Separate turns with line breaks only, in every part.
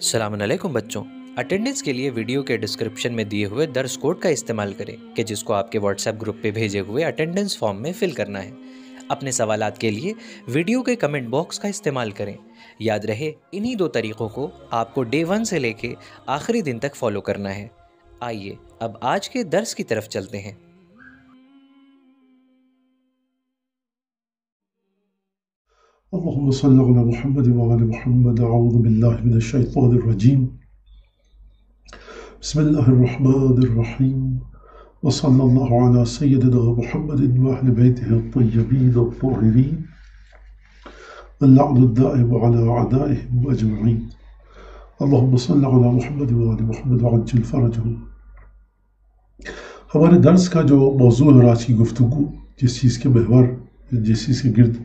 السلام علیکم بچوں، اٹینڈنس کے لیے ویڈیو کے ڈسکرپشن میں دیے ہوئے درس کوڈ کا استعمال کریں کہ جس کو آپ کے واٹس ایپ گروپ پہ بھیجے ہوئے اٹینڈنس فارم میں فل کرنا ہے۔ اپنے سوالات کے لیے ویڈیو کے کمنٹ باکس کا استعمال کریں۔ یاد رہے انہی دو طریقوں کو آپ کو ڈے 1 سے لے کے آخری دن تک فالو کرنا ہے۔ آئیے اب آج کے درس کی طرف چلتے ہیں۔
اللهم صل على محمد وعلى محمد. اعوذ بالله من الشيطان الرجيم. بسم الله الرحمن الرحيم. وصلى الله على سيدنا محمد وأهل بيته الطيبين الطاهرين. اللعن الدائم على أعدائهم أجمعين. اللهم صل على محمد وعلى محمد وعجل فرجهم. ہمارے درس کا جو موضوع ہے آج کی گفتگو، جس چیز کے محور، جس چیز کے گرد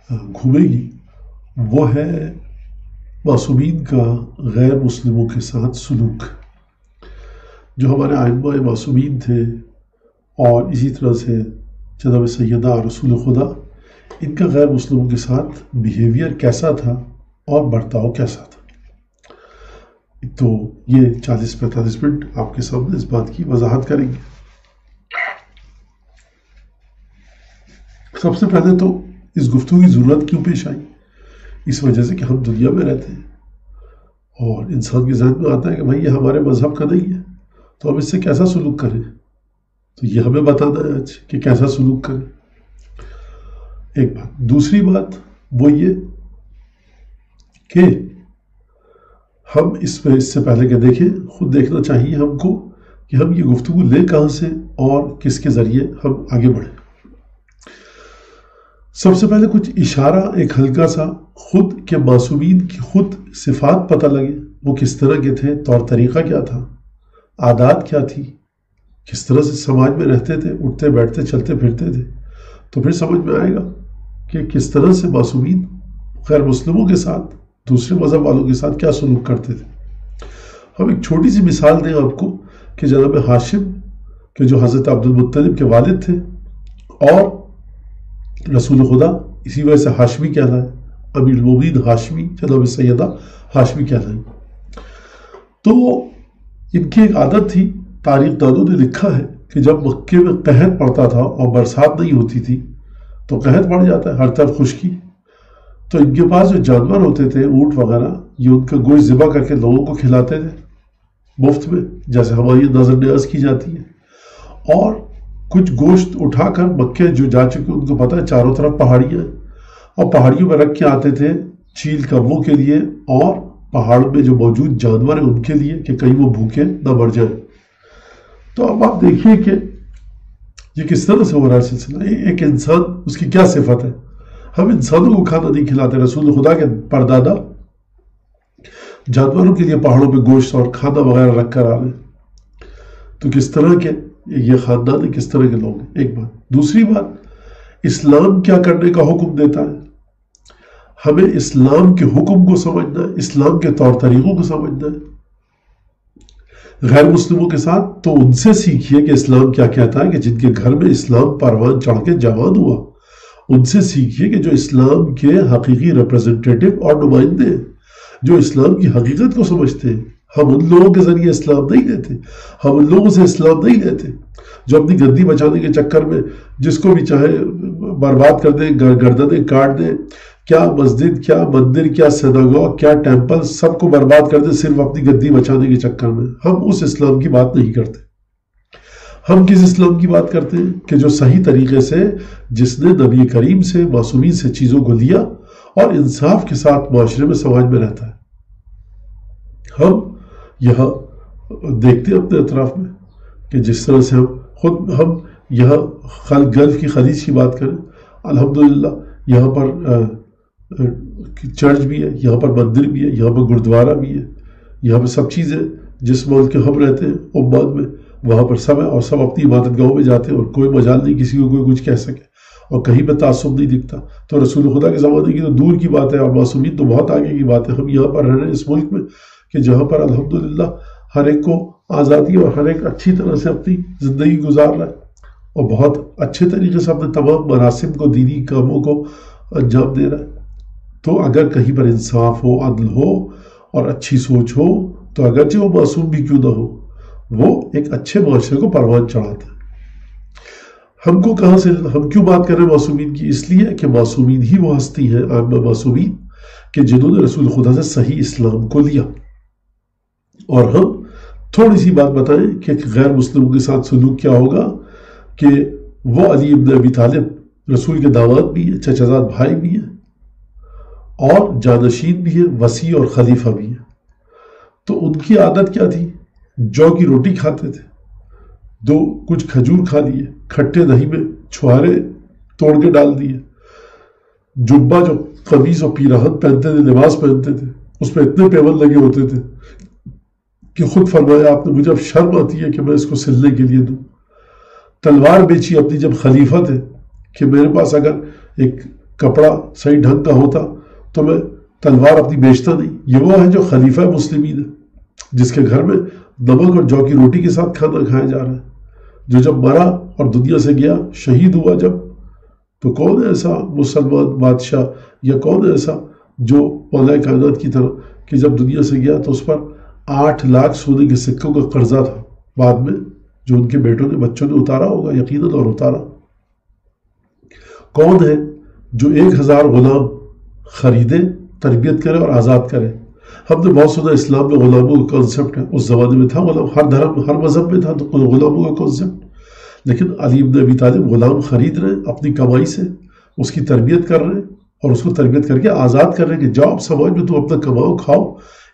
گھومے گی، وہ ہے معصومین کا غیر مسلموں کے ساتھ سلوک۔ جو ہمارے ائمہ معصومین تھے اور اسی طرح سے جناب سیدہ رسول خدا، ان کا غیر مسلموں کے ساتھ بیہیویئر کیسا تھا اور برتاؤ کیسا تھا۔ تو یہ 40-45 منٹ آپ کے سامنے اس بات کی وضاحت کریں گے۔ سب سے پہلے تو اس گفتگو کی ضرورت کیوں پیش آئی؟ اس وجہ سے کہ ہم دنیا میں رہتے ہیں اور انسان کے ذہن میں آتا ہے کہ بھائی یہ ہمارے مذہب کا نہیں ہے، تو ہم اس سے کیسا سلوک کریں؟ تو یہ ہمیں بتانا ہے آج کہ کیسا سلوک کریں۔ ایک بات۔ دوسری بات وہ یہ کہ ہم اس سے پہلے کہ دیکھیں، خود دیکھنا چاہیے ہم کو کہ ہم یہ گفتگو لیں کہاں سے اور کس کے ذریعے ہم آگے بڑھیں۔ سب سے پہلے کچھ اشارہ، ایک ہلکا سا، خود کے معصومین کی خود صفات پتہ لگے، وہ کس طرح کے تھے، طور طریقہ کیا تھا، عادات کیا تھی، کس طرح سے سماج میں رہتے تھے، اٹھتے بیٹھتے چلتے پھرتے تھے، تو پھر سمجھ میں آئے گا کہ کس طرح سے معصومین غیر مسلموں کے ساتھ، دوسرے مذہب والوں کے ساتھ کیا سلوک کرتے تھے۔ ہم ایک چھوٹی سی مثال دیں آپ کو کہ جناب ہاشم کہ جو حضرت عبد المطلب کے والد تھے اور رسول خدا، اسی وجہ سے ہاشمی کہلائے، امیر المومنین ہاشمی، جناب سیدہ ہاشمی کہلائیں۔ تو ان کی ایک عادت تھی، تاریخ دانوں نے لکھا ہے کہ جب مکے میں قحط پڑتا تھا اور برسات نہیں ہوتی تھی تو قحط پڑ جاتا ہے، ہر طرف خشکی، تو ان کے پاس جو جانور ہوتے تھے، اونٹ وغیرہ، یہ ان کا گوشت ذبح کر کے لوگوں کو کھلاتے تھے مفت میں، جیسے ہماری نظر نیاز کی جاتی ہے۔ اور کچھ گوشت اٹھا کر مکے جو جا چکے ان کو پتہ ہے چاروں طرف پہاڑیاں ہیں، اور پہاڑیوں میں رکھ کے آتے تھے چیل کبوں کے لیے اور پہاڑ میں جو موجود جانور ہیں ان کے لیے کہ کہیں وہ بھوکے نہ مر جائیں۔ تو اب آپ دیکھیے کہ یہ کس طرح سے ہو رہا ہے سلسلہ۔ ایک انسان، اس کی کیا صفت ہے؟ ہم انسانوں کو کھانا نہیں کھلاتے، رسول خدا کے پردادا جانوروں کے لیے پہاڑوں پہ گوشت اور کھانا وغیرہ رکھ کر آ رہے، تو کس طرح کے یہ خاندان ہے، کس طرح کے لوگ ہیں۔ ایک بات۔ دوسری بات، اسلام کیا کرنے کا حکم دیتا ہے؟ ہمیں اسلام کے حکم کو سمجھنا ہے، اسلام کے طور طریقوں کو سمجھنا ہے۔ غیر مسلموں کے ساتھ تو ان سے سیکھیے کہ اسلام کیا کہتا ہے، کہ جن کے گھر میں اسلام پروان چڑھ کے جوان ہوا، ان سے سیکھیے کہ جو اسلام کے حقیقی ریپرزنٹیٹو اور نمائندے ہیں، جو اسلام کی حقیقت کو سمجھتے ہیں۔ ہم ان لوگوں کے ذریعے اسلام نہیں لیتے، ہم ان لوگوں سے اسلام نہیں لیتے جو اپنی گندی بچانے کے چکر میں جس کو بھی چاہے برباد کر دیں، گردنیں کاٹ دیں، کیا مسجد، کیا مندر، کیا سیناگوگ، کیا ٹیمپل، سب کو برباد کر دیں صرف اپنی گندی بچانے کے چکر میں۔ ہم اس اسلام کی بات نہیں کرتے۔ ہم کس اسلام کی بات کرتے ہیں؟ کہ جو صحیح طریقے سے، جس نے نبی کریم سے، معصومین سے چیزوں کو لیا اور انصاف کے ساتھ معاشرے میں، سماج میں رہتا ہے۔ ہم یہاں دیکھتے ہیں اپنے اطراف میں کہ جس طرح سے ہم یہاں گلف کی خلیج کی بات کریں، الحمدللہ یہاں پر چرچ بھی ہے، یہاں پر مندر بھی ہے، یہاں پر گردوارہ بھی ہے، یہاں پہ سب چیزیں جس ملک کے ہم رہتے ہیں عمان میں وہاں پر سب ہے، اور سب اپنی عبادت گاہوں میں جاتے ہیں اور کوئی مجال نہیں کسی کو کوئی کچھ کہہ سکے اور کہیں پہ تعصب نہیں دکھتا۔ تو رسول خدا کے زمانے کی تو دور کی بات ہے اور معصومین تو بہت آگے کی بات ہے۔ ہم یہاں پر رہ رہے ہیں اس ملک میں کہ جہاں پر الحمدللہ ہر ایک کو آزادی اور ہر ایک اچھی طرح سے اپنی زندگی گزار رہا ہے اور بہت اچھے طریقے سے اپنے تمام مراسم کو، دینی کاموں کو انجام دے رہا ہے۔ تو اگر کہیں پر انصاف ہو، عدل ہو اور اچھی سوچ ہو تو اگرچہ وہ معصوم بھی کیوں نہ ہو وہ ایک اچھے معاشرے کو پروان چڑھاتا ہے۔ ہم کو کہاں سے، ہم کیوں بات کر رہے ہیں معصومین کی؟ اس لیے کہ معصومین ہی وہ ہستی ہیں، عامہ معصومین، کہ جنہوں نے رسول خدا سے صحیح اسلام کو لیا۔ اور ہم تھوڑی سی بات بتائیں کہ غیر مسلموں کے ساتھ سلوک کیا ہوگا، کہ وہ علی ابن ابی طالب رسول کے داماد بھی ہیں، چچا زاد بھائی بھی ہیں اور جانشین بھی ہیں، وصی اور خلیفہ بھی ہیں۔ تو ان کی عادت کیا تھی؟ جو کی روٹی کھاتے تھے، کچھ کھجور کھا لیے، کھٹے دہی میں چھوارے توڑ کے ڈال دیے، جبہ جو قمیص اور پیراہن پہنتے تھے، لباس پہنتے تھے، اس پہ اتنے پیون لگے ہوتے تھے کہ خود فرمایا آپ نے مجھے اب شرم آتی ہے کہ میں اس کو سلنے کے لیے دوں۔ تلوار بیچی اپنی جب خلیفہ تھے کہ میرے پاس اگر ایک کپڑا صحیح ڈھنگ کا ہوتا تو میں تلوار اپنی بیچتا نہیں۔ یہ وہ ہے جو خلیفہ مسلمین ہے، جس کے گھر میں نمک اور جو کی روٹی کے ساتھ کھانا کھایا جا رہا ہے، جو جب مرا اور دنیا سے گیا، شہید ہوا جب، تو کون ہے ایسا مسلمان بادشاہ یا کون ہے ایسا جو مولا کائنات کی طرح کہ جب دنیا سے گیا تو اس پر 8 لاکھ سونے کے سکوں کا قرضہ تھا، بعد میں جو ان کے بیٹوں نے بچوں نے اتارا ہوگا یقیناً، اور اتارا۔ کون ہے جو 1000 غلام خریدے، تربیت کرے اور آزاد کرے؟ ہم نے بہت سنا اسلام میں غلاموں کا کانسیپٹ ہے، اس زمانے میں تھا غلام، ہر دھرم ہر مذہب میں تھا تو غلاموں کا کانسیپٹ، لیکن علی ابن ابی طالب غلام خرید رہے ہیں اپنی کمائی سے، اس کی تربیت کر رہے ہیں اور اس کو تربیت کر کے آزاد کر رہے ہیں کہ جاؤ سماج میں تم اپنا کماؤ کھاؤ،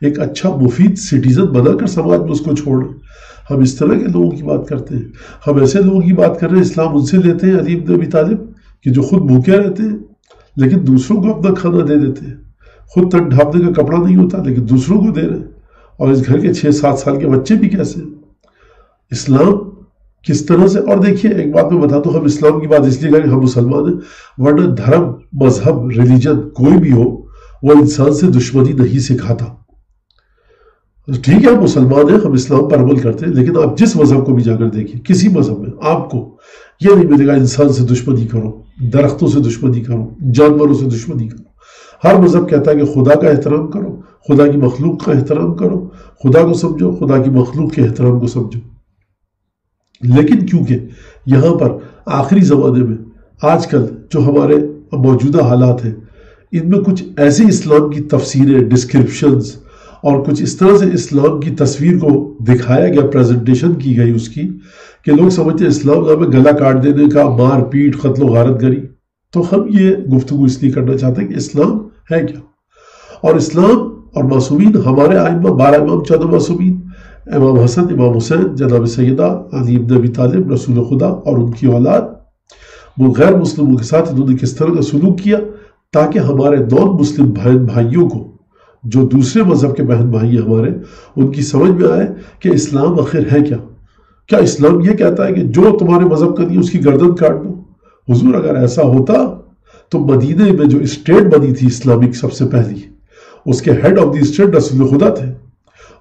ایک اچھا مفید سٹیزن بنا کر سماج میں اس کو چھوڑ رہے ہیں۔ ہم اس طرح کے لوگوں کی بات کرتے ہیں، ہم ایسے لوگوں کی بات کر رہے ہیں، اسلام ان سے لیتے ہیں علی ابن ابی طالب کہ جو خود بھوکے رہتے ہیں لیکن دوسروں کو اپنا کھانا دے دیتے ہیں، خود تن ڈھانپنے کا کپڑا نہیں ہوتا لیکن دوسروں کو دے رہے ہیں، اور اس گھر کے 6-7 سال کے بچے بھی کیسے ہیں۔ اسلام کس طرح سے، اور دیکھیے ایک بات میں بتاتا ہوں، ہم اسلام کی بات اس لیے کریں ہم مسلمان ہیں، ورنہ دھرم، مذہب، ریلیجن کوئی بھی ہو وہ انسان سے دشمنی نہیں سکھاتا۔ ٹھیک ہے ہم مسلمان ہیں، ہم اسلام پر عمل کرتے ہیں، لیکن آپ جس مذہب کو بھی جا کر دیکھیں، کسی مذہب میں آپ کو یہ نہیں ملے گا انسان سے دشمنی کرو، درختوں سے دشمنی کرو، جانوروں سے دشمنی کرو۔ ہر مذہب کہتا ہے کہ خدا کا احترام کرو، خدا کی مخلوق کا احترام کرو، خدا کو سمجھو، خدا کی مخلوق کے احترام کو سمجھو۔ لیکن کیونکہ یہاں پر آخری زمانے میں آج کل جو ہمارے موجودہ حالات ہیں، ان میں کچھ ایسی اسلام کی تفسیریں، ڈسکرپشنز اور کچھ اس طرح سے اسلام کی تصویر کو دکھایا گیا، پریزنٹیشن کی گئی اس کی، کہ لوگ سمجھتے ہیں اسلام نام ہے گلا کاٹ دینے کا، مار پیٹ، قتل و غارت گری۔ تو ہم یہ گفتگو اس لیے کرنا چاہتے ہیں کہ اسلام ہے کیا، اور اسلام اور معصومین، ہمارے آئمہ 12 امام 14 معصومین، امام حسن، امام حسین، جناب سیدہ علی ابن ابی طالب رسول خدا اور ان کی اولاد، وہ غیر مسلموں کے ساتھ انہوں نے کس طرح کا سلوک کیا تاکہ ہمارے نان مسلم بھائیوں کو، جو دوسرے مذہب کے بہن بھائی ہیں ہمارے، ان کی سمجھ میں آئے کہ اسلام آخر ہے کیا۔ کیا اسلام یہ کہتا ہے کہ جو تمہارے مذہب کا نہیں اس کی گردن کاٹ دو؟ حضور اگر ایسا ہوتا تو مدینہ میں جو اسٹیٹ بنی تھی اسلامک سب سے پہلی، اس کے ہیڈ آف دی اسٹیٹ رسول خدا تھے،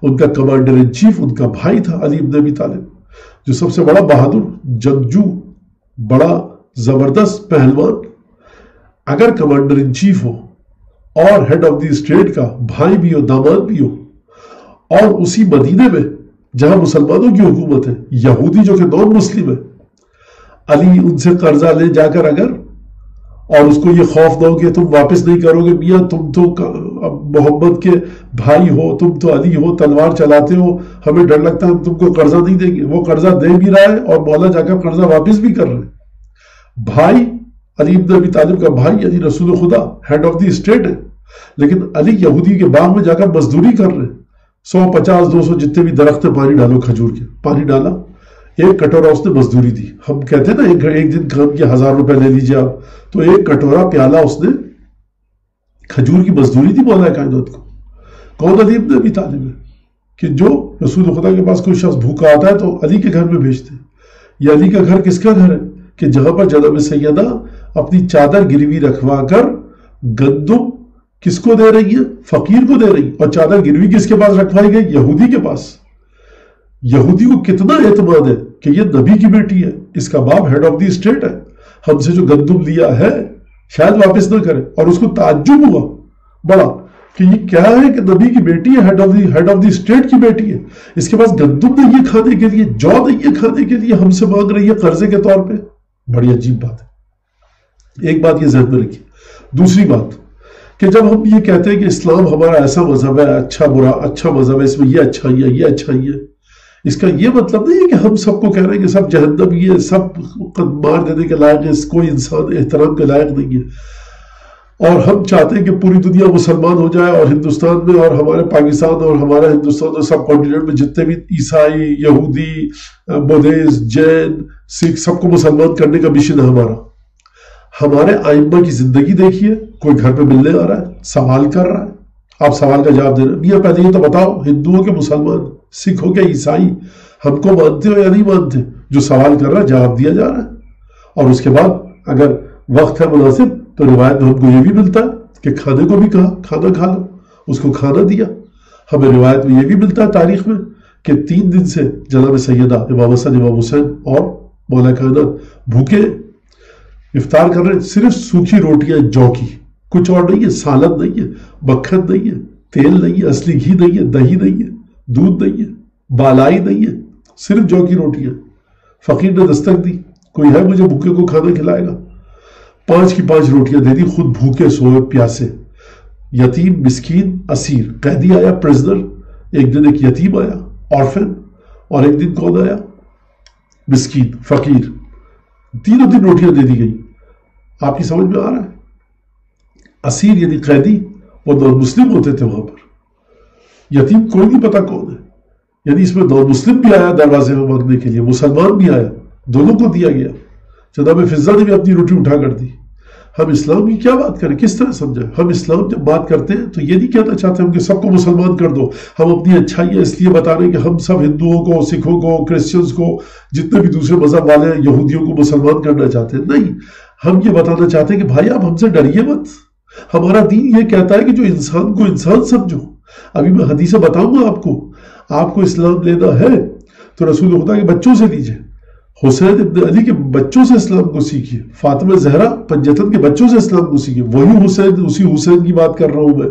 ان کا کمانڈر ان چیف ان کا بھائی تھا علی ابن ابی طالب، جو سب سے بڑا بہادر جنگجو، بڑا زبردست پہلوان، اگر کمانڈر ان چیف ہو اور ہیڈ آف دی اسٹیٹ کا بھائی بھی ہو، داماد بھی ہو، اور اسی مدینہ میں جہاں مسلمانوں کی حکومت ہے، یہودی جو کہ نان مسلم ہے، علی ان سے قرضہ لے جا کر اگر، اور اس کو یہ خوف نہ ہو کہ تم واپس نہیں کرو گے، میاں تم تو محمد کے بھائی ہو، تم تو علی ہو، تلوار چلاتے ہو، ہمیں ڈر لگتا ہے ہم تم کو قرضہ نہیں دیں گے، وہ قرضہ دے بھی رہا ہے اور مولا جا کر قرضہ واپس بھی کر رہے ہیں۔ بھائی علی ابن ابی طالب کا بھائی یعنی رسول خدا ہیڈ آف دی اسٹیٹ ہے، لیکن علی یہودی کے باغ میں جا کر مزدوری کر رہے ہیں، 150 200 جتنے بھی درخت پانی ڈالو کھجور کے، پانی ڈالا، 1 کٹورا اس نے مزدوری دی۔ ہم کہتے ہیں نا ایک دن کام کیا 1000 روپے لے لیجیے آپ، تو 1 کٹورا پیالہ اس نے کھجور کی مزدوری تھی مولا کائنات کو. کون علی ابن ابی طالب ہے کہ جو رسول خدا کے پاس کوئی شخص بھوکا آتا ہے تو علی کے گھر میں بھیجتے ہیں. یہ علی کا گھر کس کا گھر ہے کہ جہاں پر جناب سیدہ اپنی چادر گروی رکھوا کر گندم کس کو دے رہی ہے؟ فقیر کو دے رہی. اور چادر گروی کس کے پاس رکھوائی گئی؟ یہودی کے پاس. یہودی کو کتنا اعتماد ہے کہ یہ نبی کی بیٹی ہے, اس کا باپ ہیڈ آف دی اسٹیٹ ہے, ہم سے جو گندم لیا ہے شاید واپس نہ کرے. اور اس کو تعجب ہوا بڑا کہ یہ کیا ہے کہ نبی کی بیٹی ہے, ہیڈ آف دی اسٹیٹ کی بیٹی ہے, اس کے پاس گندم نہیں ہے کھانے کے لیے, جو نہیں ہے کھانے کے لیے, ہم سے مانگ رہی ہے قرضے کے طور پہ. بڑی عجیب بات ہے. ایک بات یہ ذہن میں رکھیے. دوسری بات کہ جب ہم یہ کہتے ہیں کہ اسلام ہمارا ایسا مذہب ہے, اچھا برا, اچھا مذہب ہے, اس میں یہ اچھائی ہے, یہ اچھائی ہے, اس کا یہ مطلب نہیں ہے کہ ہم سب کو کہہ رہے ہیں کہ سب جہنم یہ سب مار دینے کے لائق ہے, کوئی انسان احترام کے لائق نہیں ہے. اور ہم چاہتے ہیں کہ پوری دنیا مسلمان ہو جائے, اور ہندوستان میں اور ہمارے پاکستان اور ہمارا ہندوستان اور سب کانٹیننٹ میں جتنے بھی عیسائی, یہودی, بودھسٹ, جین, سکھ, سب کو مسلمان کرنے کا مشن ہے ہمارا. ہمارے آئمہ کی زندگی دیکھیے, کوئی گھر پہ ملنے آ رہا ہے, سوال کر رہا ہے, آپ سوال کا جواب دے رہے ہیں, میاں پہلے یہ تو بتاؤ ہندوؤں کے مسلمان, سکھوں کے عیسائی ہم کو مانتے ہو یا نہیں مانتے؟ جو سوال کر رہا ہے جواب دیا جا رہا ہے. اور اس کے بعد اگر وقت ہے مناسب تو روایت میں ہم کو یہ بھی ملتا ہے کہ کھانے کو بھی کہا کھانا کھا لو, اس کو کھانا دیا. ہمیں روایت میں یہ بھی ملتا ہے تاریخ میں کہ 3 دن سے جناب سیدہ امام حسن امام حسین اور مولا کائنات بھوکے افطار کر رہے ہیں. صرف سوکھی روٹیاں جو کی, کچھ اور نہیں ہے, سالن نہیں ہے, مکھن نہیں ہے, تیل نہیں ہے, اصلی گھی نہیں ہے, دہی نہیں ہے, دودھ نہیں ہے, بالائی نہیں ہے, صرف جو کی روٹیاں. فقیر نے دستک دی, کوئی ہے مجھے بھوکے کو کھانا کھلائے گا؟ 5 کی 5 روٹیاں دے دی, خود بھوکے سوئے پیاسے. یتیم, مسکین, اسیر, قیدی آیا, پرزنر, ایک دن ایک یتیم آیا, آرفن, اور ایک دن کون آیا؟ مسکین, فقیر. تینوں دن روٹیاں دے دی گئی. آپ کی سمجھ میں آ رہا ہے؟ اسیر یعنی قیدی, وہ نان مسلم ہوتے تھے وہاں پر. یتیم کوئی نہیں پتا کون ہے, یعنی اس میں نان مسلم بھی آیا دروازے میں مانگنے کے لیے, مسلمان بھی آیا, دونوں کو دیا گیا. جناب فضہ نے بھی اپنی روٹی اٹھا کر دی. ہم اسلام کی کیا بات کریں, کس طرح سمجھیں؟ ہم اسلام جب بات کرتے ہیں تو یہ نہیں کہنا چاہتے ہم کہ سب کو مسلمان کر دو. ہم اپنی اچھائیاں اس لیے بتا رہے ہیں کہ ہم سب ہندوؤں کو, سکھوں کو, کرسچنز کو, جتنے بھی دوسرے مذہب والے ہیں, یہودیوں کو مسلمان کرنا چاہتے ہیں. نہیں, ہم یہ بتانا چاہتے ہیں کہ بھائی آپ ہم سے ڈریے مت. ہمارا دین یہ کہتا ہے کہ جو انسان کو انسان سمجھو. ابھی میں حدیثیں بتاؤں گا آپ کو اسلام لینا ہے تو رسول خدا کے بچوں سے لیجئے, حسین ابن علی کے بچوں سے اسلام کو سیکھیے, فاطمہ زہرا پنجتن کے بچوں سے اسلام کو سیکھیے. وہی حسین, اسی حسین کی بات کر رہا ہوں میں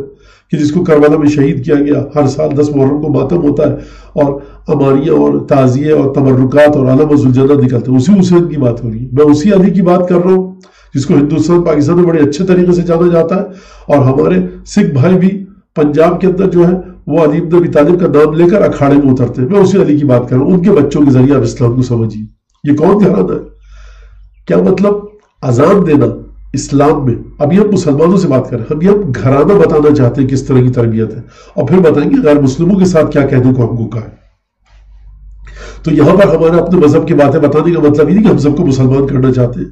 کہ جس کو کربلا میں شہید کیا گیا. ہر سال 10 محرم کو ماتم ہوتا ہے اور اماریاں اور تعزیے اور تبرکات اور علم ذوالجلال نکلتے ہیں. اسی حسین کی بات ہو رہی ہے. میں اسی علی کی بات کر رہا ہوں جس کو ہندوستان پاکستان میں بڑے اچھے طریقے سے جانا جاتا ہے. اور ہمارے سکھ بھائی بھی پنجاب کے اندر جو ہے وہ علی ابن ابی طالب کا نام لے کر اکھاڑے میں اترتے ہیں. میں اسی علی کی بات کر رہا ہوں. ان کے بچوں کے ذریعے آپ اسلام کو سمجھیے. یہ کون گھرانہ ہے؟ کیا مطلب اذان دینا اسلام میں؟ ابھی ہم مسلمانوں سے بات کر رہے ہیں, ابھی ہم گھرانہ بتانا چاہتے ہیں کس طرح کی تربیت ہے, اور پھر بتائیں گے غیر مسلموں کے ساتھ کیا کہنے کو ہم کو کہا ہے. تو یہاں پر ہمارا اپنے مذہب کی باتیں بتانے کا مطلب یہ نہیں کہ ہم سب کو مسلمان کرنا چاہتے ہیں.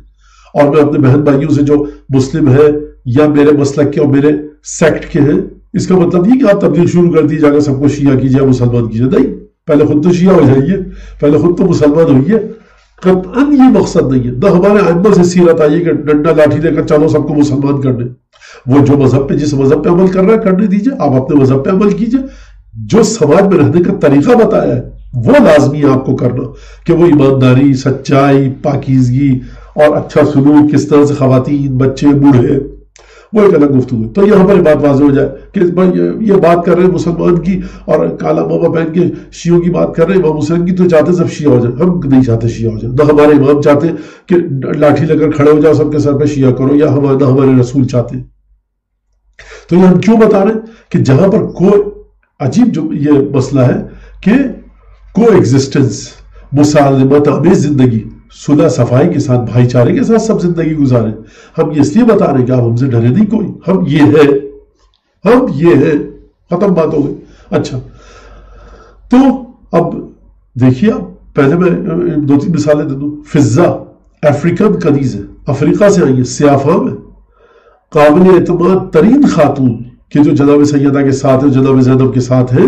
اور میں اپنے بہن بھائیوں سے جو مسلم ہیں یا میرے مسلک کے اور میرے سیکٹ کے ہیں, اس کا مطلب نہیں کہ آپ تبلیغ شروع کر دیجیے جا سب کو شیعہ کیجیے, مسلمان کیجیے. نہیں, پہلے خود تو شیعہ ہو جائیے, پہلے خود تو مسلمان ہوئیے. قطعاً یہ مقصد نہیں ہے. نہ ہمارے ائمہ سے سیرت آئیے کہ ڈنڈا لاٹھی لے کر چلو سب کو مسلمان کرنے. وہ جو مذہب پہ جس مذہب پہ عمل کر رہا ہے کرنے دیجیے, آپ اپنے مذہب پہ عمل کیجیے. جو سماج میں رہنے کا طریقہ بتایا ہے وہ لازمی ہے آپ کو کرنا, کہ وہ ایمانداری, سچائی, پاکیزگی اور اچھا سلوک, کس طرح سے خواتین, بچے, بوڑھے, وہ ایک الگ گفتگو ہے. تو یہاں پر بات واضح ہو جائے کہ یہ بات کر رہے ہیں مسلمان کی اور کالا ماما پہن کے شیعوں کی بات کر رہے ہیں امام حسین کی, تو چاہتے سب شیعہ ہو جائیں. ہم نہیں چاہتے شیعہ ہو جائیں. نہ ہمارے امام چاہتے کہ لاٹھی لے کر کھڑے ہو جاؤ سب کے سر پہ شیعہ کرو, یا نہ ہمارے رسول چاہتے. تو یہ ہم کیوں بتا رہے ہیں کہ جہاں پر کوئی عجیب جو یہ مسئلہ ہے کہ کو ایگزسٹنس, مسالمت آمیز زندگی, صلح صفائی کے ساتھ, بھائی چارے کے ساتھ سب زندگی گزاریں. ہم یہ اس لیے بتا رہے ہیں کہ آپ ہم سے ڈرے نہیں کوئی, ہم یہ ہے, ختم بات ہو گئی. اچھا, تو اب دیکھیے, آپ پہلے میں 2-3 مثالیں دے دوں. فضہ افریقن کنیز ہے, افریقہ سے آئی ہے, سیاہ فام ہے. قابل اعتماد ترین خاتون کہ جو جناب سیدہ کے ساتھ ہیں، جناب زینب کے ساتھ ہیں،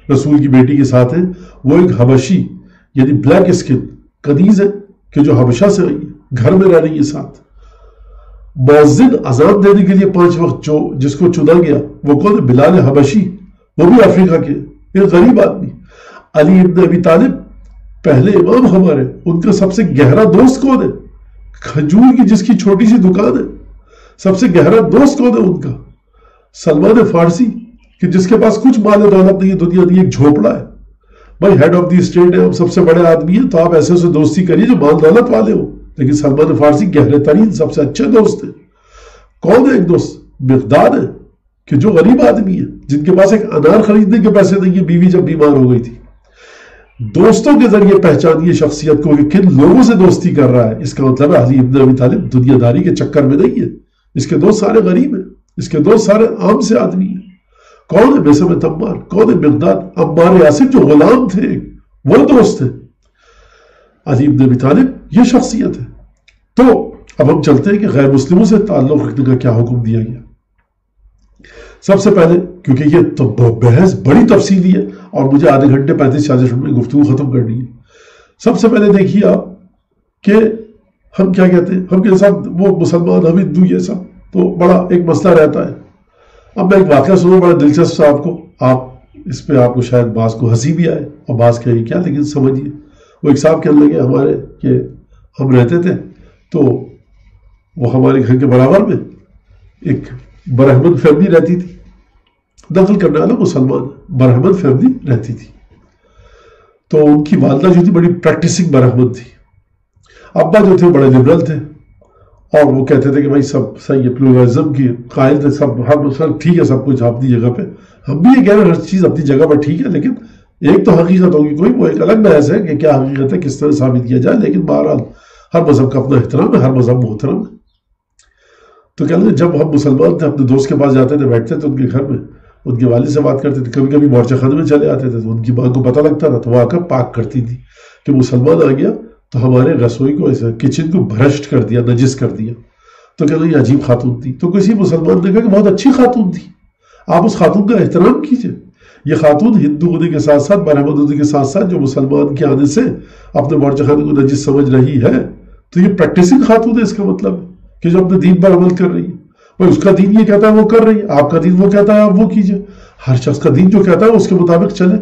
رسول کی بیٹی کے ساتھ ہیں، وہ ایک حبشی یعنی بلیک اسکن کنیز ہے کہ جو حبشہ سے آئی ہے، گھر میں رہ رہی ہے ساتھ. مؤذن اذان دینے کے لیے 5 وقت جس کو چنا گیا وہ کون ہے؟ بلال حبشی، وہ بھی افریقہ کے، ایک غریب آدمی. علی ابن ابی طالب پہلے امام ہمارے، ان کا سب سے گہرا دوست کون ہے؟ کھجور کی جس کی چھوٹی سی دکان ہے، سب سے گہرا دوست کون ہے ان کا؟ سلمان فارسی کہ جس کے پاس کچھ مال و دولت نہیں ہے، دنیا نہیں، ایک جھوپڑا ہے. بھائی ہیڈ آف دی اسٹیٹ ہے، ہم سب سے بڑے آدمی ہیں، تو آپ ایسے سے دوستی کریے جو مال دولت والے ہو. لیکن سلمان فارسی گہرے ترین سب سے اچھے دوست ہیں. کون ہے ایک دوست؟ مقداد ہے کہ جو غریب آدمی ہے، جن کے پاس ایک انار خریدنے کے پیسے نہیں ہے، بیوی جب بیمار ہو گئی تھی. دوستوں کے ذریعے پہچانیے شخصیت کو کہ کن لوگوں سے دوستی کر رہا ہے. اس کا مطلب ہے علی ابن ابی طالب دنیا داری کے چکر میں نہیں ہے. اس کے دوست سارے غریب ہیں، اس کے دوست سارے عام سے آدمی ہیں. کون ہے بیسم تمار؟ کون ہے مقداد؟ عمار یاسر جو غلام تھے وہ دوست ہیں. علی ابن ابی طالب یہ شخصیت ہے. تو اب ہم چلتے ہیں کہ غیر مسلموں سے تعلق رکھنے کا کیا حکم دیا گیا. سب سے پہلے کیونکہ یہ تو بحث بڑی تفصیلی ہے اور مجھے آدھے گھنٹے 35-40 منٹ میں گفتگو ختم کرنی ہے. سب سے پہلے دیکھیے آپ کہ ہم کیا کہتے ہیں، ہم کے ساتھ وہ مسلمان ہم ہندو یہ سب تو بڑا ایک مسئلہ رہتا ہے. اب میں ایک واقعہ سنوں بڑا دلچسپ آپ کو، آپ اس پہ آپ کو شاید بعض کو ہنسی بھی آئے اور بعض کہے کیا، لیکن سمجھیے. وہ ایک صاحب کہنے لگے ہمارے کہ ہم رہتے تھے تو وہ ہمارے گھر کے برابر میں ایک برہمن فیملی رہتی تھی، دخل کرنے والا مسلمان برہمن فیملی رہتی تھی. تو ان کی والدہ جو تھی بڑی پریکٹسنگ برہمن تھی، ابا جو تھے بڑے لبرل تھے اور وہ کہتے تھے کہ بھائی سب صحیح ہے، پلورلزم کی قائل تھے، سب ٹھیک ہے، سب کچھ اپنی جگہ پہ. ہم بھی یہ کہہ رہے ہیں ہر چیز اپنی جگہ پہ ٹھیک ہے، لیکن ایک تو حقیقت ہوگی کوئی، وہ ایک الگ بحث ہے کہ کیا حقیقت ہے، کس طرح ثابت کیا جائے. لیکن بہرحال ہر مذہب کا اپنا احترام ہے، ہر مذہب محترم ہے. تو کہتے ہیں جب ہم مسلمان تھے اپنے دوست کے پاس جاتے تھے، بیٹھتے تھے ان کے گھر میں، ان کے والد سے بات کرتے تھے، کبھی کبھی مورچہ خانے میں چلے آتے تھے تو ان کی ماں کو پتہ لگتا تھا تو وہ آ کر پاک کرتی تھی کہ مسلمان آ گیا تو ہمارے رسوئی کو ایسے کچن کو بھرشٹ کر دیا، نجس کر دیا. تو کہتے ہیں یہ عجیب خاتون تھی. تو کسی مسلمان نے کہا کہ بہت اچھی خاتون تھی، آپ اس خاتون کا احترام کیجئے. یہ خاتون ہندو ہونے کے ساتھ ساتھ برہمن ہونے کے ساتھ ساتھ جو مسلمان کے آنے سے اپنے مورچہ خانے کو نجس سمجھ رہی ہے تو یہ پریکٹسنگ خاتون ہے. اس کا مطلب ہے کہ جو اپنے دین پر عمل کر رہی ہے. بھائی اس کا دین یہ کہتا ہے وہ کر رہی ہے، آپ کا دین وہ کہتا ہے آپ وہ کیجئے. ہر شخص کا دین جو کہتا ہے اس کے مطابق چلے.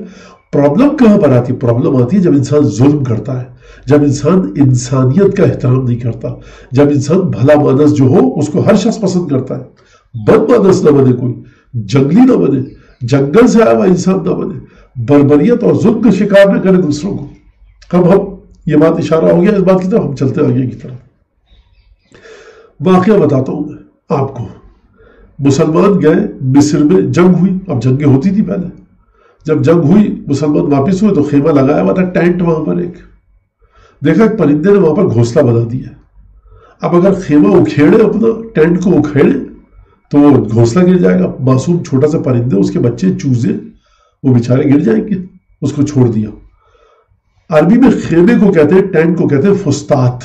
پرابلم کہاں پر آتی ہے؟ پرابلم آتی ہے جب انسان ظلم کرتا ہے، جب انسان انسانیت کا احترام نہیں کرتا، جب انسان بھلا مانس جو ہو اس کو ہر شخص پسند کرتا ہے. بد مانس نہ بنے، کوئی جنگلی نہ بنے، جنگل سے آیا ہوا انسان نہ بنے، بربریت اور ظلم کا شکار نہ کرے دوسروں کو. ہم یہ بات اشارہ ہو گیا اس بات کی طرف، ہم چلتے آگے کی طرف. واقعہ بتاتا ہوں میں آپ کو. مسلمان گئے مصر میں، جنگ ہوئی. اب جنگیں ہوتی تھی پہلے. جب جنگ ہوئی مسلمان واپس ہوئے تو خیمہ لگایا ہوا تھا، ٹینٹ وہاں پر. ایک دیکھا ایک پرندے نے وہاں پر گھونسلہ بنا دیا. اب اگر خیمہ اکھیڑے، اپنا ٹینٹ کو اکھیڑے تو وہ گھونسلہ گر جائے گا. معصوم چھوٹا سا پرندے، اس کے بچے چوزے وہ بیچارے گر جائیں گے. اس کو چھوڑ دیا. عربی میں خیمے کو کہتے ہیں، ٹینٹ کو کہتے ہیں فستات.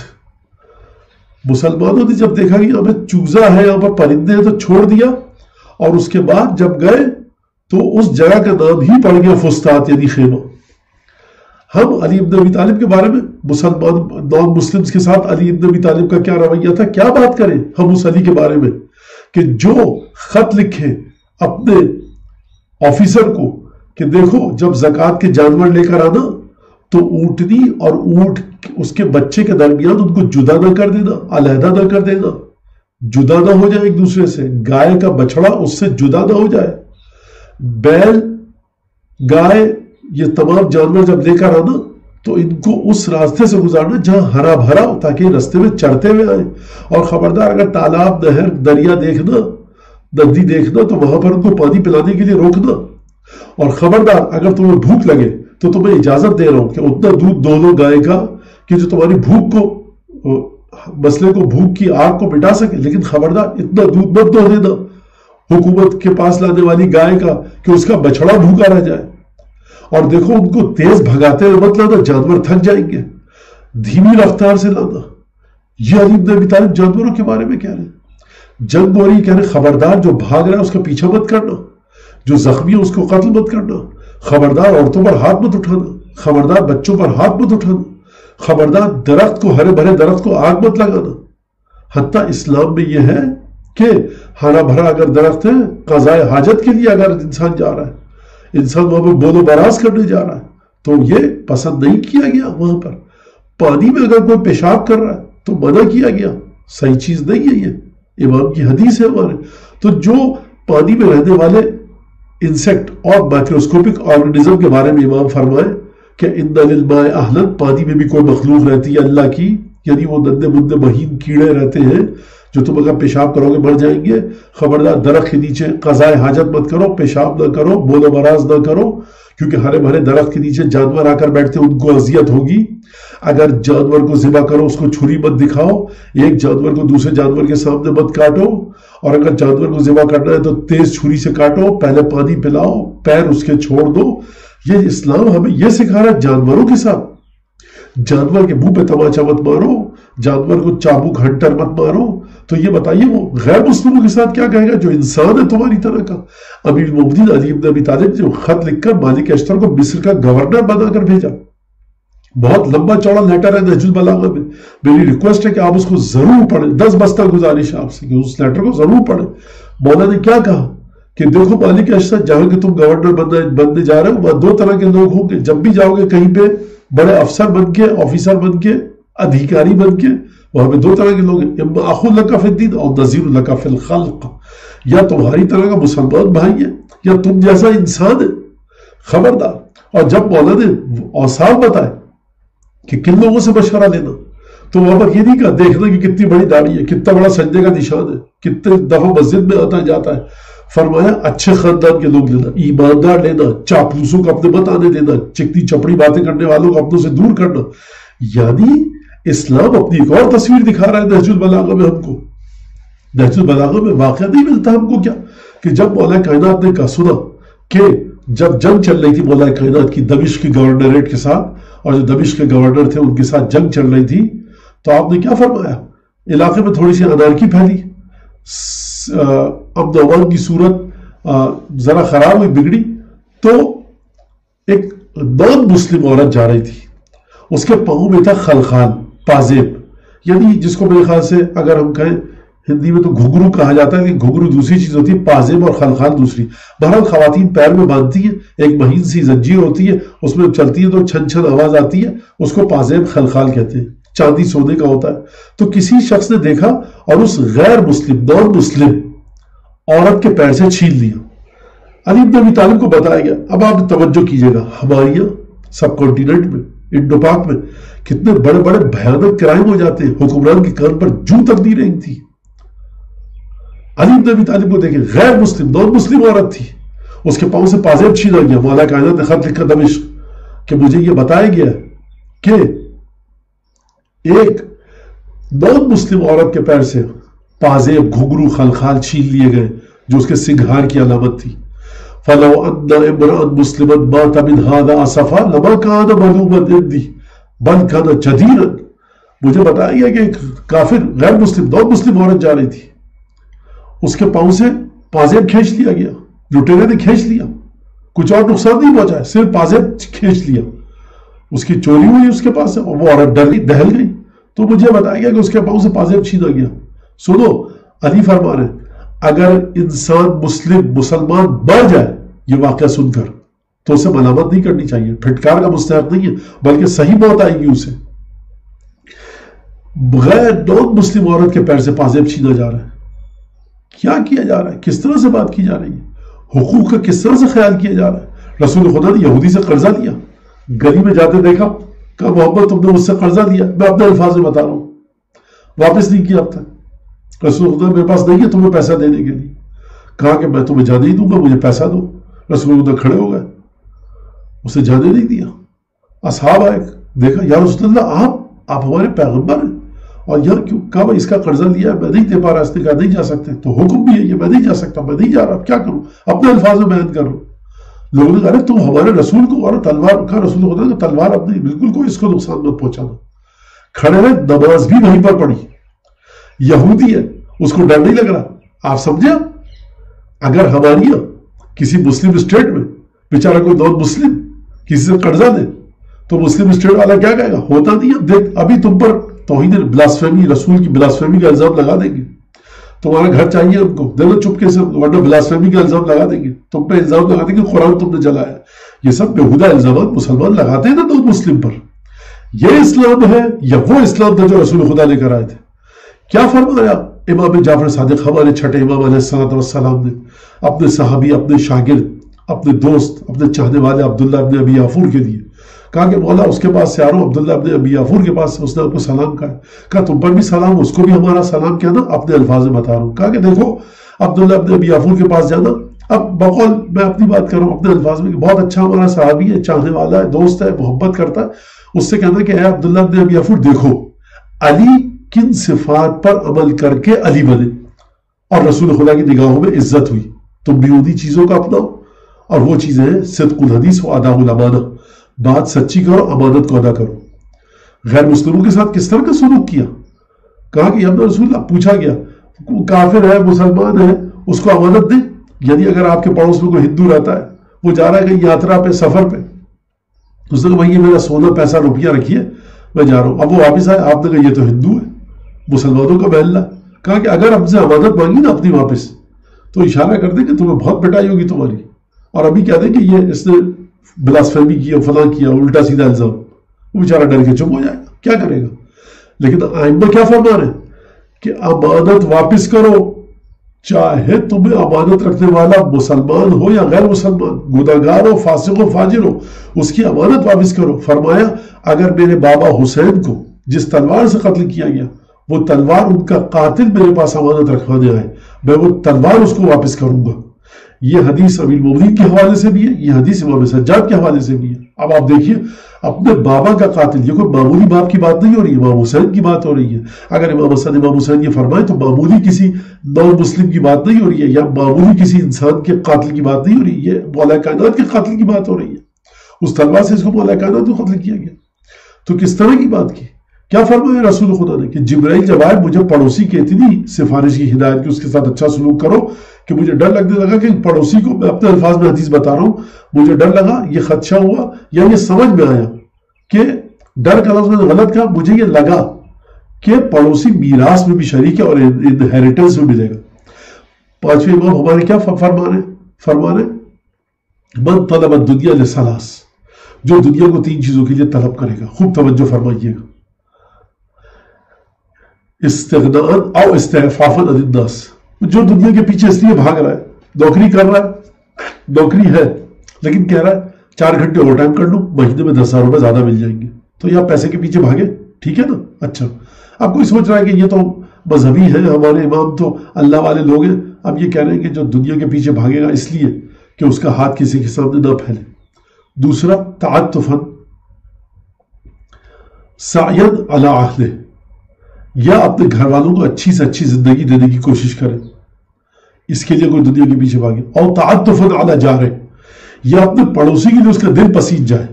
مسلمانوں نے جب دیکھا کہ یہاں پہ چوزا ہے، یہاں پر پرندے ہیں تو چھوڑ دیا. اور اس کے بعد جب گئے تو اس جگہ کا نام ہی پڑ گیا فستات یعنی خیمہ. ہم علی ابن ابی طالب کے بارے میں مسلمان نان مسلمز کے ساتھ علی ابن ابی طالب کا کیا رویہ تھا، کیا بات کریں ہم اس علی کے بارے میں کہ جو خط لکھے اپنے آفیسر کو کہ دیکھو جب زکوٰۃ کے جانور لے کر آنا تو اونٹنی اور اونٹ اس کے بچے کے درمیان ان کو جدا نہ کر دینا، علیحدہ نہ کر دینا، جدا نہ ہو جائے ایک دوسرے سے. گائے کا بچڑا اس سے جدا نہ ہو جائے. بیل، گائے، یہ تمام جانور جب لے کر آنا تو ان کو اس راستے سے گزارنا جہاں ہرا بھرا ہو تاکہ راستے میں چڑھتے ہوئے آئیں. اور خبردار اگر تالاب، نہر، دریا دیکھنا، ندی دیکھنا تو وہاں پر ان کو پانی پلانے کے لیے روکنا. اور خبردار اگر تمہیں بھوک لگے تو تمہیں اجازت دے رہا ہوں کہ اتنا دودھ دو لو گائے کا کہ جو تمہاری بھوک کو، مسئلے کو، بھوک کی آگ کو مٹا سکے. لیکن خبردار اتنا دودھ مت دو دینا حکومت کے پاس لانے والی گائے کا کہ اس کا بچڑا بھوکا رہ جائے. اور دیکھو ان کو تیز بھگاتے ہوئے مت لانا، جانور تھک جائیں گے. دھیمی رفتار سے لانا. یہ علی ابن ابی طالب جانوروں کے بارے میں کہہ رہے ہیں. جنگ ہو رہی، کہہ رہے خبردار جو بھاگ رہا ہے اس کا پیچھا مت کرنا، جو زخمی ہے اس کو قتل مت کرنا، خبردار عورتوں پر ہاتھ مت اٹھانا، خبردار بچوں پر ہاتھ مت اٹھانا، خبردار درخت کو، ہرے بھرے درخت کو آگ مت لگانا۔ حتیٰ اسلام میں یہ ہے کہ ہرا بھرا اگر درخت ہے، قضائے حاجت کے لیے اگر انسان جا رہا ہے، انسان وہاں پہ بول و براز کرنے جا رہا ہے، تو یہ پسند نہیں کیا گیا۔ وہاں پر پانی میں اگر کوئی پیشاب کر رہا ہے تو منع کیا گیا، صحیح چیز نہیں ہے، یہ امام کی حدیث ہے ہمارے۔ تو جو پانی میں رہنے والے انسیکٹ اور مائکروسکوپک آرگنزم کے بارے میں امام فرمائے کہ ان للماء اہلا، پانی میں بھی کوئی مخلوق رہتی ہے اللہ کی، یعنی وہ ننھے مندے مہین کیڑے رہتے ہیں جو تم اگر پیشاب کرو گے مر جائیں گے۔ خبردار درخت کے نیچے قضائے حاجت مت کرو، پیشاب نہ کرو، بول و براز نہ کرو، کیونکہ ہرے بھرے درخت کے نیچے جانور آ کر بیٹھتے ہیں، ان کو اذیت ہوگی۔ اگر جانور کو ذبح کرو اس کو چھری مت دکھاؤ، ایک جانور کو دوسرے جانور کے سامنے مت کاٹو، اور اگر جانور کو ذبح کرنا ہے تو تیز چھری سے کاٹو، پہلے پانی پلاؤ، پیر اس کے چھوڑ دو۔ یہ اسلام ہمیں یہ سکھا رہا ہے جانوروں کے ساتھ۔ جانور کے منہ پہ تماچا مت مارو، جانور کو چابک ہنٹر مت مارو۔ تو یہ بتائیے وہ غیر مسلموں کے ساتھ کیا کہے گا جو انسان ہے تمہاری طرح کا؟ امیر المومنین علی بن ابی طالب جو خط لکھ کر مالک اشتر کو مصر کا گورنر بنا کر بھیجا، بہت لمبا چوڑا لیٹر ہے نہج البلاغہ میں، میری ریکویسٹ ہے کہ آپ اس کو ضرور پڑھیں، 10 بستہ گزارش آپ سے کہ اس لیٹر کو ضرور پڑھیں۔ مولا نے کیا کہا کہ دیکھو مالک اشتر، جہاں کہ تم گورنر بننے جا رہے ہو وہاں 2 طرح کے لوگ ہوں گے، جب بھی جاؤ گے کہیں پہ بڑے افسر بن کے، آفیسر بن کے، ادھیکاری بن کے، وہاں پہ 2 طرح کے لوگ ہیں، اما اخو لک فی الدین اور نذیر لک فی الخلق، یا تمہاری طرح کا مسلمان بھائی ہے یا تم جیسا انسان ہے، خبردار۔ اور جب مولا نے اوصاف بتائے کہ کن لوگوں سے مشورہ لینا، تو وہاں پر یہ نہیں کہا دیکھنا کہ کتنی بڑی داڑھی ہے، کتنا بڑا سجدے کا نشان ہے، کتنے دفعہ مسجد میں آتا جاتا ہے۔ فرمایا اچھے خاندان کے لوگ لینا، ایماندار لینا، چاپلوسوں کو اپنے مت آنے دینا، چکنی چپڑی باتیں کرنے والوں کو اپنوں سے دور کرنا۔ یعنی اسلام اپنی ایک اور تصویر دکھا رہا ہے نہج البلاغہ میں ہم کو۔ نہج البلاغہ میں واقعہ نہیں ملتا ہم کو کیا کہ جب مولا کائنات نے کہا، سنا کہ جب جنگ چل رہی تھی مولا کائنات کی دمشق کی گورنریٹ کے ساتھ، اور جو دمشق کے گورنر تھے ان کے ساتھ جنگ چل رہی تھی، تو آپ نے کیا فرمایا؟ علاقے میں تھوڑی سی انارکی پھیلی، امن و امان کی صورت ذرا خراب ہوئی، بگڑی، تو ایک نان مسلم عورت جا رہی تھی، اس کے پاؤں میں تھا خلخال، پازیب، یعنی جس کو میرے خیال سے اگر ہم کہیں ہندی میں تو گھگرو کہا جاتا ہے، کہ گھگرو دوسری چیز ہوتی ہے، پازیب اور خلخال دوسری۔ بہرحال خواتین پیر میں باندھتی ہیں، ایک مہین سی زنجیر ہوتی ہے، اس میں چلتی ہے تو چھن چھن آواز آتی ہے، اس کو پازیب خلخال کہتے ہیں، چاندی سونے کا ہوتا ہے۔ تو کسی شخص نے دیکھا اور اس غیر مسلم، نان مسلم عورت کے پیر سے چھین لیا۔ علی بن ابی طالب کو بتایا گیا۔ اب آپ توجہ کیجئے گا، ہمارے یہاں سب کانٹیننٹ میں، انڈو پاک میں کتنے بڑے بڑے بھیانک کرائم ہو جاتے ہیں، حکمران کے کان پر جوں تک نہیں رہی تھی۔ علی بن ابی طالب کو دیکھیں، غیر مسلم، نان مسلم عورت تھی، اس کے پاؤں سے پازیب چھینا گیا۔ مولا کائنات نے خط لکھا دمشق کہ مجھے یہ بتایا گیا کہ ایک نان مسلم عورت کے پیر سے پازیب، گھگرو، خلخال چھین لیے گئے جو اس کے سنگھار کی علامت تھی۔ فَلَوْ أَنَّ امْرَأً مُسْلِمًا مَاتَ مِنْ هَذَا أَسَفًا لَمَا كَانَ مَلُومًا عِنْدِي بَلْ كَانَ جَدِيرًا۔ مجھے بتایا گیا کہ ایک کافر، غیر مسلم، نان مسلم عورت جا رہی تھی، اس کے پاؤں سے پازیب کھینچ لیا گیا، لٹیرے نے کھینچ لیا، کچھ اور نقصان نہیں پہنچا، صرف پازیب کھینچ لیا، اس کی چوری ہوئی اس کے پاس سے، اور وہ عورت ڈر گئی، دہل گئی۔ تو مجھے بتایا گیا کہ اس کے پاؤں سے پازیب چھینا گیا۔ سنو، علی فرما رہے ہیں اگر انسان مسلمان مر جائے یہ واقعہ سن کر تو اسے ملامت نہیں کرنی چاہیے، پھٹکار کا مستحق نہیں ہے، بلکہ صحیح موت آئے گی اسے۔ غیر نان مسلم عورت کے پیر سے پازیب چھینا جا رہا ہے، کیا کیا جا رہا ہے، کس طرح سے بات کی جا رہی ہے، حقوق کا کس طرح سے خیال کیا جا رہا ہے۔ رسول خدا نے یہودی سے قرضہ لیا، گلی میں جاتے دیکھا، کہا محمد تم نے مجھ سے قرضہ لیا، میں اپنے الفاظ میں بتا رہا ہوں، واپس نہیں کیا اب تک۔ رسول خدا میرے پاس نہیں ہے تمہیں پیسہ دینے کے لیے، کہا کہ میں تمہیں جانے ہی دوں گا، مجھے پیسہ دو۔ رسول خدا کھڑے ہو گئے، اسے جانے نہیں دیا۔ اصحاب آئے، دیکھا یا رسول اللہ آپ ہمارے پیغمبر ہیں اور یہاں کیوں؟ کہا بھائی اس کا قرضہ لیا ہے، میں نہیں دے پا رہا، اس نے کہا نہیں جا سکتے، تو حکم بھی ہے یہ، میں نہیں جا سکتا، میں نہیں جا رہا، کیا کروں، اپنے الفاظ میں بیان کر رہا ہوں۔ لوگوں نے کہا تم ہمارے رسول کو، اور تلوار کا رسول خدا نے تلوار اپنی بالکل کوئی اس کو نقصان مت پہنچانا۔ کھڑے رہے، نماز بھی وہیں پر پڑھی، یہودی ہے اس کو ڈر نہیں لگ رہا. آپ سمجھے؟ اگر ہماری کسی مسلم اسٹیٹ میں بیچارہ کوئی نان مسلم کسی سے قرضہ دے تو مسلم اسٹیٹ والا کیا کہے گا؟ ہوتا نہیں ہے، دیکھ ابھی تم پر توہین بلاسفیمی، رسول کی بلاسفیمی کا الزام لگا دیں گے، تمہارا گھر چاہیے ان کو، دے دو چپکے سے، ورنہ بلاسفیمی کا الزام لگا دیں گے، تم پہ الزام لگا دیں گے قرآن تم نے جلایا. یہ سب بےہودہ الزامات مسلمان لگاتے ہیں نا نان مسلم پر. یہ اسلام ہے یا وہ اسلام تھا جو رسول خدا لے کر آئے تھے؟ کیا فرمایا امام جعفر صادق ہمارے چھٹے امام علیہ السلام نے اپنے صحابی، اپنے شاگرد، اپنے دوست، اپنے چاہنے والے عبداللہ ابن ابی یافور کے لیے کہا کہ مولا اس کے پاس سے آ رہا ہوں، عبداللہ ابن ابی یافور کے پاس سے، اس نے آپ کو سلام کہا. کہا تم پر بھی سلام، اس کو بھی ہمارا سلام کہنا. اپنے الفاظ میں بتا رہا ہوں. کہا کہ دیکھو عبداللہ ابن ابی یافور کے پاس جانا، اب بقول میں اپنی بات کر رہا ہوں اپنے الفاظ میں، کہ بہت اچھا ہمارا صحابی ہے، چاہنے والا ہے، دوست ہے، محبت کرتا ہے. اس سے کہنا کہ اے عبداللہ ابن ابی یافور دیکھو علی کن صفات پر عمل کر کے علی بنے اور رسول خدا کی نگاہوں میں عزت ہوئی. تم بھی انہی چیزوں کا اپناؤ، اور وہ چیزیں ہیں صدق الحدیث و اداء الامانہ، بات سچی کرو، امانت کو ادا کرو. غیر مسلموں کے ساتھ کس طرح کا سلوک کیا؟ کہا کہ یا رسول اللہ، پوچھا گیا کافر ہے، مسلمان ہے، اس کو امانت دیں؟ یعنی اگر آپ کے پڑوس میں کوئی ہندو رہتا ہے، وہ جا رہا ہے کہیں یاترا پہ، سفر پہ، اس نے کہا بھائی یہ میرا سونا پیسہ روپیہ رکھیے میں جا رہا ہوں. اب وہ واپس آئے، آپ نے کہا یہ تو ہندو ہے، مسلمانوں کا محلہ. کہا کہ اگر ہم سے امانت مانگی نا اپنی واپس تو اشارہ کر دیں کہ تمہیں بہت پٹائی ہوگی تمہاری، اور ابھی کہہ دیں کہ یہ اس نے بلاسفیمی کیا، فلاں کیا، الٹا سیدھا الزام، وہ بیچارہ ڈر کے چپ ہو جائے گا، کیا کرے گا. لیکن ائمہ کیا فرما رہے ہیں کہ امانت واپس کرو، چاہے تمہیں امانت رکھنے والا مسلمان ہو یا غیر مسلمان، گناہگار ہو، فاسق ہو، فاجر ہو، اس کی امانت واپس کرو. فرمایا اگر میرے بابا حسین کو جس تلوار سے قتل کیا گیا، وہ تلوار ان کا قاتل میرے پاس امانت رکھوانے آئے، میں وہ تلوار اس کو واپس کروں گا. یہ حدیث امیر المومنین کے حوالے سے بھی ہے، یہ حدیث امام سجاد کے حوالے سے بھی ہے. اب آپ دیکھیے اپنے بابا کا قاتل، یہ کوئی معمولی باپ کی بات نہیں ہو رہی ہے، امام حسین کی بات ہو رہی ہے. اگر امام حسن امام حسین یہ فرمائے تو معمولی کسی نان مسلم کی بات نہیں ہو رہی ہے، یا معمولی کسی انسان کے قاتل کی بات نہیں ہو رہی ہے، یہ مولا کائنات کے قاتل کی بات ہو رہی ہے. اس تلوار سے اس کو مولا کائنات کو قتل کیا گیا. تو کس طرح کی بات کی؟ کیا فرمایا رسول خدا نے کہ جبرائیل جب آئے مجھے پڑوسی کی اتنی سفارش کی ہدایت کی، اس کے ساتھ اچھا سلوک کرو، کہ مجھے ڈر لگنے لگا کہ پڑوسی کو، میں اپنے الفاظ میں حدیث بتا رہا ہوں، مجھے ڈر لگا، یہ خدشہ ہوا یا یہ سمجھ میں آیا کہ ڈر کا لفظ میں غلط کہا، مجھے یہ لگا کہ پڑوسی میراث میں بھی شریک ہے اور انہیریٹنس میں ملے گا. پانچویں امام ہمارے کیا فرما رہے من طلب الدنیا لثلاث، جو دنیا کو تین چیزوں کے لیے طلب کرے گا. خوب توجہ فرمائیے گا. استغناء او استعفافا عن الناس، جو دنیا کے پیچھے اس لیے بھاگ رہا ہے، نوکری کر رہا ہے، نوکری ہے لیکن کہہ رہا ہے 4 گھنٹے اوور ٹائم کر لوں، مہینے میں 10,000 روپے زیادہ مل جائیں گے، تو یہ پیسے کے پیچھے بھاگے، ٹھیک ہے نا. اچھا اب کوئی سوچ رہا ہے کہ یہ تو مذہبی ہے، ہمارے امام تو اللہ والے لوگ ہیں. اب یہ کہہ رہے ہیں کہ جو دنیا کے پیچھے بھاگے گا اس لیے کہ اس کا ہاتھ کسی کے سامنے نہ پھیلے. دوسرا تعطفا سعیا علی اہلہ، یا اپنے گھر والوں کو اچھی سے اچھی زندگی دینے کی کوشش کرے، اس کے لیے کوئی دنیا کے پیچھے بھاگے. اور تعطفا علی جارہ، یا اپنے پڑوسی کے لیے اس کا دل پسیج جائے،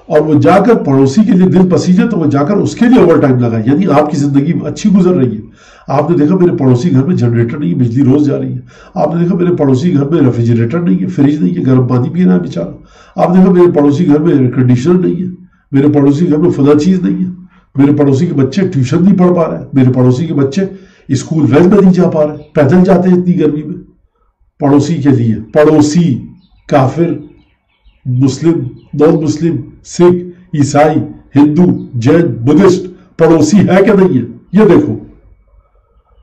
اور وہ جا کر پڑوسی کے لیے دل پسیجے تو وہ جا کر اس کے لیے اوور ٹائم لگائے. یعنی آپ کی زندگی اچھی گزر رہی ہے، آپ نے دیکھا میرے پڑوسی گھر میں جنریٹر نہیں ہے، بجلی روز جا رہی ہے. آپ نے دیکھا میرے پڑوسی گھر میں ریفریجریٹر نہیں ہے، فریج نہیں ہے، گرم پانی پی رہا ہے بیچارہ. آپ نے دیکھا میرے پڑوسی گھر میں ایئر کنڈیشنر نہیں ہے، میرے پڑوسی گھر میں فلاں چیز نہیں ہے، میرے پڑوسی کے بچے ٹیوشن نہیں پڑھ پا رہے ہیں، میرے پڑوسی کے بچے اسکول وین میں نہیں جا پا رہے، پیدل جاتے ہیں اتنی گرمی میں. پڑوسی کے لیے، پڑوسی کافر، مسلم، نان مسلم، سکھ، عیسائی، ہندو، جین، بدھسٹ، پڑوسی ہے کہ نہیں ہے یہ دیکھو.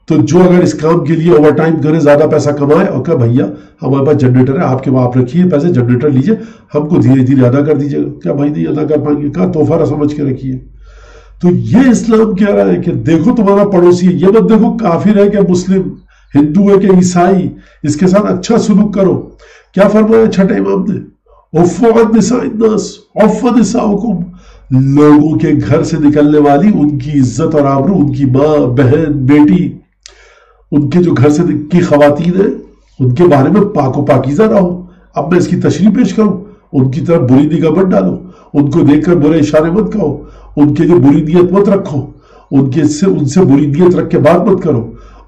تو جو اگر اس کام کے لیے اوور ٹائم کرے، زیادہ پیسہ کمائے، اور کہا بھیا ہمارے پاس جنریٹر ہے، آپ کے آپ رکھیے پیسے، جنریٹر لیجئے، ہم کو دھیرے دھیرے ادا کر دیجیے گا. کیا بھائی نہیں ادا کر پائیں گے؟ کہا تحفہ سمجھ کے رکھیے. تو یہ اسلام کہہ رہا ہے کہ دیکھو تمہارا پڑوسی ہے، یہ مت دیکھو کافر ہے کہ مسلم، ہندو ہے کہ عیسائی، اس کے ساتھ اچھا سلوک کرو. کیا فرمایا چھٹے امام نے؟ عفو عن نساء الناس، عفو نساؤکم، لوگوں کے گھر سے نکلنے والی ان کی عزت اور آبرو، ان کی ماں، بہن، بیٹی، ان کے جو گھر سے کی خواتین ہیں ان کے بارے میں پاک و پاکیزہ رہو. اب میں اس کی تشریح پیش کروں، ان کی طرف بری نگاہ مت ڈالو، ان کو دیکھ کر برے اشارے مت کہو، ان کے لیے بری نیت مت رکھو، ان سے بری نیت رکھ کے بات مت کرو،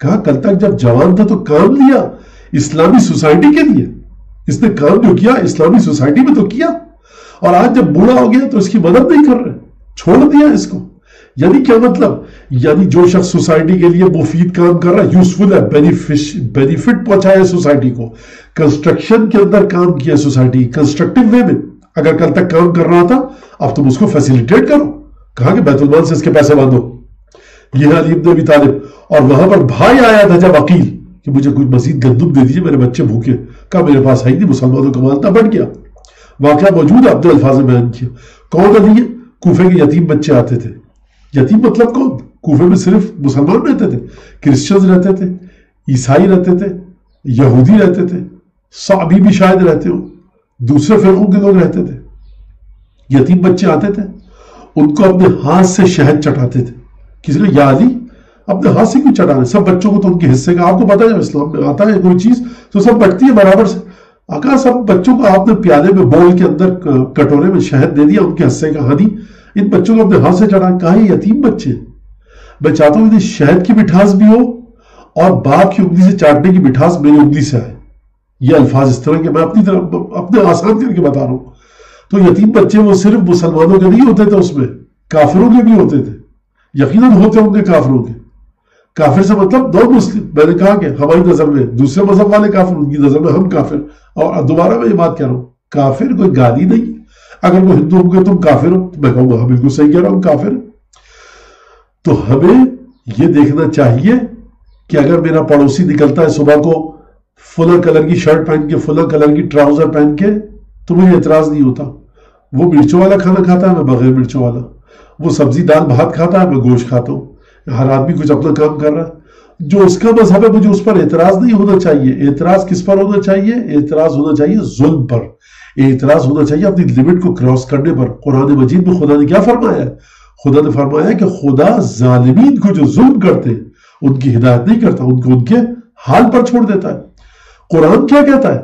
کہا کل تک جب جوان تھا تو کام لیا اسلامی سوسائٹی کے لیے، اس نے کام جو کیا اسلامی سوسائٹی میں تو کیا، اور آج جب بوڑھا ہو گیا تو اس کی مدد نہیں کر رہے، چھوڑ دیا اس کو۔ یعنی کیا مطلب؟ یعنی جو شخص سوسائٹی کے لیے مفید کام کر رہا ہے، یوزفل ہے، بینیفٹ پہنچایا سوسائٹی کو، کنسٹرکشن کے اندر کام کیا سوسائٹی کنسٹرکٹیو وے میں، اگر کل تک کام کر رہا تھا اب تم اس کو فیسیلیٹیٹ کرو، کہا کہ بیت المال سے اس کے پیسے باندھو۔ یہ ہے علی بن ابی طالب، اور وہاں پر بھائی آیا تھا جب عقیل کہ مجھے کچھ مزید گندم دے دیجیے، میرے بچے بھوکے، کہا میرے پاس ہے ہی نہیں، مسلمانوں کا مال تھا، بٹ گیا۔ واقعہ موجود ہے، اپنے الفاظ میں بیان کیا۔ کون علی ہے؟ کوفے کے یتیم بچے آتے تھے۔ یتیم مطلب کون؟ کوفے میں صرف مسلمان رہتے تھے، کرسچنز رہتے تھے، عیسائی رہتے تھے، یہودی رہتے تھے، صحابی بھی شاید رہتے ہوں، دوسرے فرقوں کے لوگ رہتے تھے۔ یتیم بچے آتے تھے، ان کو اپنے ہاتھ سے شہد چٹاتے تھے۔ کسی نے یا علی اپنے ہاتھ سے کیوں چٹانے؟ سب بچوں کو تو ان کے حصے کا، آپ کو پتا ہے جب اسلام میں آتا ہے کوئی چیز تو سب بٹتی ہے برابر سے۔ آقا سب بچوں کو آپ نے پیالے میں بول کے اندر کٹورے میں شہد دے دیا ان کے حصے کا، ہانی ان بچوں کو اپنے ہاتھ سے چٹا، کہا یہ یتیم بچے۔ میں چاہتا ہوں کہ شہد کی مٹھاس بھی ہو اور باپ کی انگلی سے چاٹنے کی مٹھاس میری انگلی سے آئے۔ یہ الفاظ اس طرح کے میں اپنی طرف اپنے آسان کر کے بتا رہا ہوں۔ تو یتیم بچے وہ صرف مسلمانوں کے نہیں ہوتے تھے، اس میں کافروں کے بھی ہوتے تھے، یقیناً ہوتے ہوں گے کافروں کے۔ کافر سے مطلب نان مسلم، میں نے کہا کہ ہماری نظر میں دوسرے مذہب والے کافر، ان کی نظر میں ہم کافر۔ اور دوبارہ میں یہ بات کہہ رہا ہوں، کافر کوئی گالی نہیں۔ اگر وہ ہندو ہوں گے تم کافر ہو تو میں کہوں گا ہم بالکل صحیح کہہ رہا ہوں، کافر۔ تو ہمیں یہ دیکھنا چاہیے کہ اگر میرا پڑوسی نکلتا ہے صبح کو فلاں کلر کی شرٹ پہن کے، فلاں کلر کی ٹراؤزر پہن کے، تو مجھے اعتراض نہیں ہوتا۔ وہ مرچوں والا کھانا کھاتا ہے، میں بغیر مرچوں والا۔ وہ سبزی دال بھات کھاتا ہے، میں گوشت کھاتا ہوں۔ ہر آدمی کچھ اپنا کام کر رہا ہے، جو اس کا مذہب ہے مجھے اس پر اعتراض نہیں ہونا چاہیے۔ اعتراض کس پر ہونا چاہیے؟ اعتراض ہونا چاہیے ظلم پر، اعتراض ہونا چاہیے اپنی لمٹ کو کراس کرنے پر۔ قرآن مجید میں خدا نے کیا فرمایا ہے؟ خدا نے فرمایا کہ خدا ظالمین کو جو ظلم کرتے ہیں ان کی ہدایت نہیں کرتا، ان کو ان کے حال پر چھوڑ دیتا ہے۔ قرآن کیا کہتا ہے؟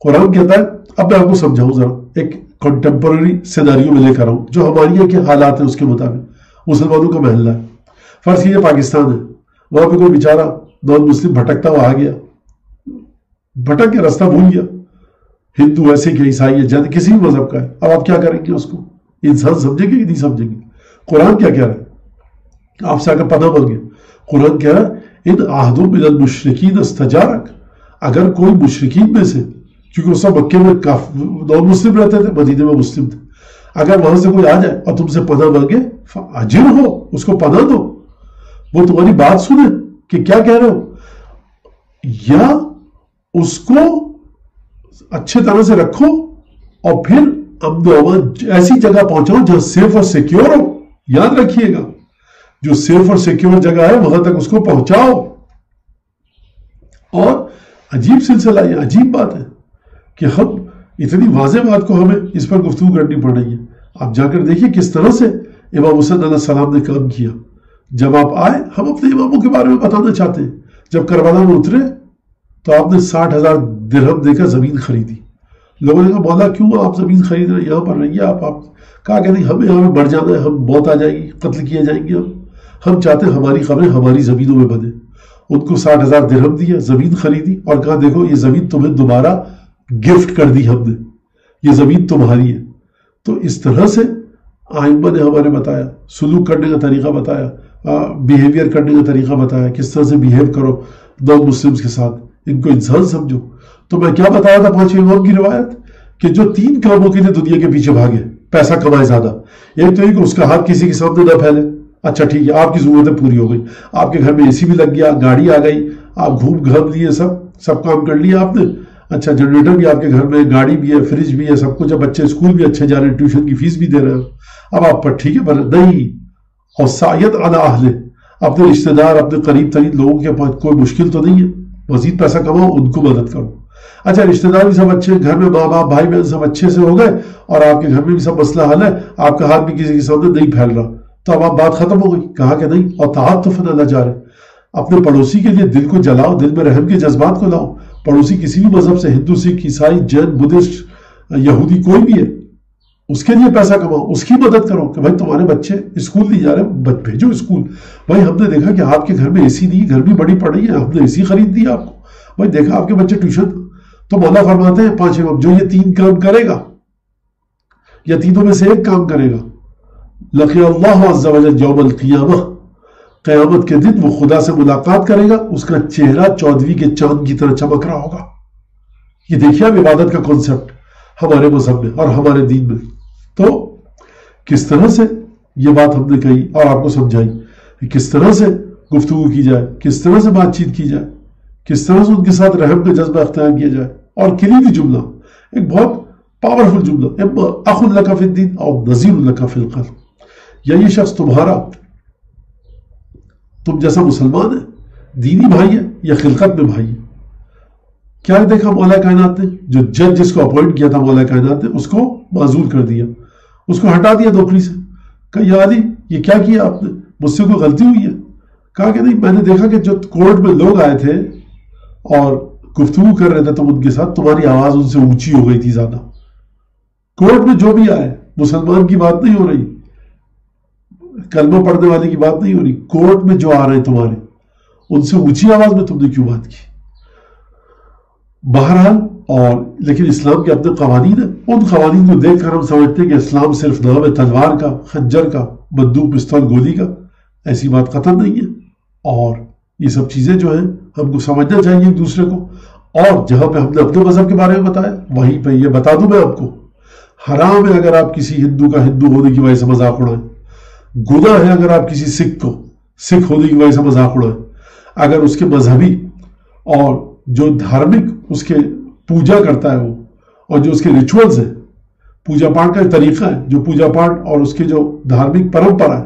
قرآن کہتا ہے، اب میں آپ کو سمجھاؤں ذرا، ایک کنٹمپرری سیناریو میں لے کر آؤں جو ہماری کے حالات ہیں اس کے مطابق۔ مسلمانوں کا محلہ ہے، فرض کیجیے پاکستان ہے، وہاں پہ کوئی بیچارہ نان مسلم بھٹکتا ہوا آ گیا، بھٹک کے راستہ بھول گیا، ہندو ایسے کہ عیسائی ہے، جن کسی بھی مذہب کا ہے، اب آپ کیا کریں گے؟ اس کو انسان سمجھیں گے کہ نہیں سمجھیں گے؟ قرآن کیا کہہ رہا ہے؟ آپ سے آگے پناہ مانگے، قرآن کہہ رہا ہے ان عہدوں من المشرکین استجارک، اگر کوئی مشرکین میں سے، کیونکہ اس مکے میں نان مسلم رہتے تھے، مدینے میں مسلم تھے، اگر وہاں سے کوئی آ جائے اور تم سے پناہ مانگے فاجر ہو، اس کو پناہ دو، وہ تمہاری بات سنے کہ کیا کہہ رہے ہو، یا اس کو اچھے طرح سے رکھو اور پھر امن و امان ایسی جگہ پہنچاؤ جہاں سیف اور سیکیور ہو۔ یاد رکھیے گا، جو سیف اور سیکیور جگہ ہے وہاں تک اس کو پہنچاؤ۔ اور عجیب سلسلہ، یہ عجیب بات ہے کہ ہم اتنی واضح بات کو ہمیں اس پر گفتگو کرنی پڑ رہی ہے۔ آپ جا کر دیکھیے کس طرح سے امام حسین علیہ السلام نے کام کیا۔ جب آپ آئے، ہم اپنے اماموں کے بارے میں بتانا چاہتے ہیں، جب کربلا میں اترے تو آپ نے 60,000 درہم دے کر زمین خریدی۔ لوگوں نے کہا مولا کیوں آپ زمین خرید رہے ہیں، یہاں پر رہیے آپ کہا کہ نہیں، ہمیں یہاں پہ مر جانا ہے، ہم موت آ جائے گی، قتل کیے جائیں گے، ہم چاہتے ہیں ہماری قبریں ہماری زمینوں میں بنے۔ ان کو 60,000 درہم دیا، زمین خریدی اور کہا دیکھو یہ زمین تمہیں دوبارہ گفٹ کر دی ہم نے، یہ زمین تمہاری ہے۔ تو اس طرح سے آئمہ نے ہمارے بتایا، سلوک کرنے کا طریقہ بتایا، بیہیویئر کرنے کا طریقہ بتایا، کس طرح سے بیہیو کرو نان مسلمز کے ساتھ، ان کو انسان سمجھو۔ تو میں کیا بتایا تھا 5 امام کی روایت، کہ جو 3 کاموں کے لیے دنیا کے پیچھے بھاگے، پیسہ کمائے زیادہ، ایک تو یہ کہ اس کا ہاتھ کسی کے سامنے نہ پھیلے، اچھا ٹھیک ہے آپ کی ضرورتیں پوری ہو گئی، آپ کے گھر میں اے سی بھی لگ گیا، گاڑی آ گئی، آپ گھوم گھام لیے، سب کام کر لیا آپ نے، اچھا جنریٹر بھی آپ کے گھر میں، گاڑی بھی ہے، فریج بھی ہے، سب کچھ، اب بچے اسکول بھی اچھے جا رہے ہیں، ٹیوشن کی فیس بھی دے رہے ہیں، اب آپ پر ٹھیک ہے، پر نہیں، اور سعیت علی اہلہ، اپنے رشتہ دار، اپنے قریب ترین لوگوں کے پاس کوئی مشکل تو نہیں ہے، مزید پیسہ کماؤ، ان کو مدد کرو۔ اچھا رشتہ دار بھی سب اچھے، گھر میں ماں باپ بھائی بہن سب اچھے سے ہو گئے، اور آپ کے گھر میں بھی سب مسئلہ حل ہے، آپ کا ہاتھ بھی کسی کے سامنے نہیں پھیل رہا، تو اب آپ بات ختم ہو گئی، کہا کہ نہیں، اور تعاطفاً اللہ جا رہے، اپنے پڑوسی کے لیے دل کو جلاؤ، دل میں رحم کے جذبات کو لاؤ۔ پڑوسی کسی بھی مذہب سے، ہندو، سکھ، عیسائی، جین، بدھسٹ، یہودی، کوئی بھی ہے، اس کے لیے پیسہ کماؤ، اس کی مدد کرو کہ بھائی تمہارے بچے اسکول نہیں جا رہے، بھیجو اسکول. بھائی ہم نے دیکھا کہ آپ کے گھر میں اے سی نہیں، گرمی بڑی پڑ رہی ہے، ہم نے اے سی خرید دی آپ کو. بھائی دیکھا آپ کے بچے ٹیوشن، تو مولا فرماتے ہیں 5 امام جو یہ 3 کام کرے گا یا تینوں میں سے ایک کام کرے گا، لقی اللہ عز وجل یوم القیامہ، قیامت کے دن وہ خدا سے ملاقات کرے گا، اس کا چہرہ 14ویں کے چاند کی طرح چمک رہا ہوگا. یہ دیکھیے اب عبادت کا کانسیپٹ ہمارے مذہب میں اور ہمارے دین میں. تو کس طرح سے یہ بات ہم نے کہی اور آپ کو سمجھائی کہ کس طرح سے گفتگو کی جائے، کس طرح سے بات چیت کی جائے، کس طرح سے ان کے ساتھ رحم کا جذبہ اختیار کیا جائے. اور کلیدی جملہ، ایک بہت پاورفل جملہ، اخ لک فی الدین اور نذیر لک فی القلب، یا یہ شخص تمہارا، تم جیسا مسلمان ہے، دینی بھائی ہے یا خلقت میں بھائی ہے. کیا دیکھا مولا کائنات نے، جو جج جس کو اپوائنٹ کیا تھا مولا کائنات نے، اس کو معزول کر دیا، اس کو ہٹا دیا نوکری سے. کہا یا علی یہ کیا کیا آپ نے، مجھ سے کوئی غلطی ہوئی ہے؟ کہا کہ نہیں، میں نے دیکھا کہ جو کورٹ میں لوگ آئے تھے اور گفتگو کر رہے تھے تم ان کے ساتھ، تمہاری آواز ان سے اونچی ہو گئی تھی زیادہ. کورٹ میں جو بھی آئے، مسلمان کی بات نہیں ہو رہی، کلمہ پڑھنے والے کی بات نہیں ہو رہی، کورٹ میں جو آ رہے ہیں تمہارے، ان سے اونچی آواز میں تم نے کیوں بات کی؟ بہرحال اور لیکن اسلام کے اپنے قوانین ہیں، ان قوانین کو دیکھ کر ہم سمجھتے ہیں کہ اسلام صرف نام ہے تلوار کا، خنجر کا، بندوق پستول گولی کا. ایسی بات قطعا نہیں ہے. اور یہ سب چیزیں جو ہیں ہم کو سمجھنا چاہیے ایک دوسرے کو. اور جہاں پہ ہم نے اپنے مذہب کے بارے میں بتایا، وہیں پہ یہ بتا دوں میں آپ کو، حرام ہے اگر آپ کسی ہندو کا ہندو ہونے کی وجہ سے مذاق اڑائیں. گناہ ہے اگر آپ کسی سکھ کو سکھ ہونے کی وجہ سے مذاق اڑائیں. اگر اس کے مذہبی اور جو دھارمک اس کے پوجا کرتا ہے وہ، اور جو اس کے ریچولز ہیں، پوجا پاٹ کا طریقہ ہے، جو پوجا پاٹ اور اس کے جو دھارمک پرمپرا ہے،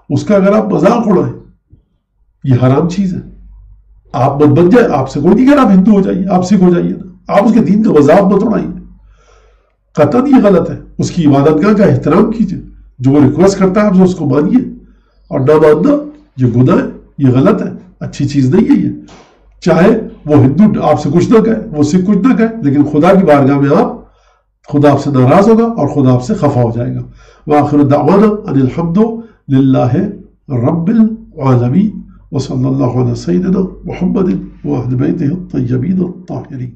اس کا اگر آپ مذاق اڑائیں، یہ حرام چیز ہے. آپ مت بن جائے، آپ سے کوئی نہیں کہہ رہا آپ ہندو ہو جائیے، آپ سکھ ہو جائیے نا، آپ اس کے دین کا مذاق مت اڑائیے. قطعاً یہ غلط ہے. اس کی عبادت گاہ کا احترام کیجیے، جو وہ ریکویسٹ کرتا ہے آپ سے اس کو مانیے، اور نہ ماننا یہ گناہ ہے، یہ غلط ہے، اچھی چیز نہیں ہے یہ. چاہے وہ ہندو آپ سے کچھ نہ کہے، وہ سکھ کچھ نہ کہے، لیکن خدا کی بارگاہ میں خدا آپ سے ناراض ہوگا اور خدا آپ سے خفا ہو جائے گا. وآخر دعوانا ان الحمد للہ رب العالمین وصلی اللہ علی سیدنا محمد وآل بیتہ الطیبین الطاہرین.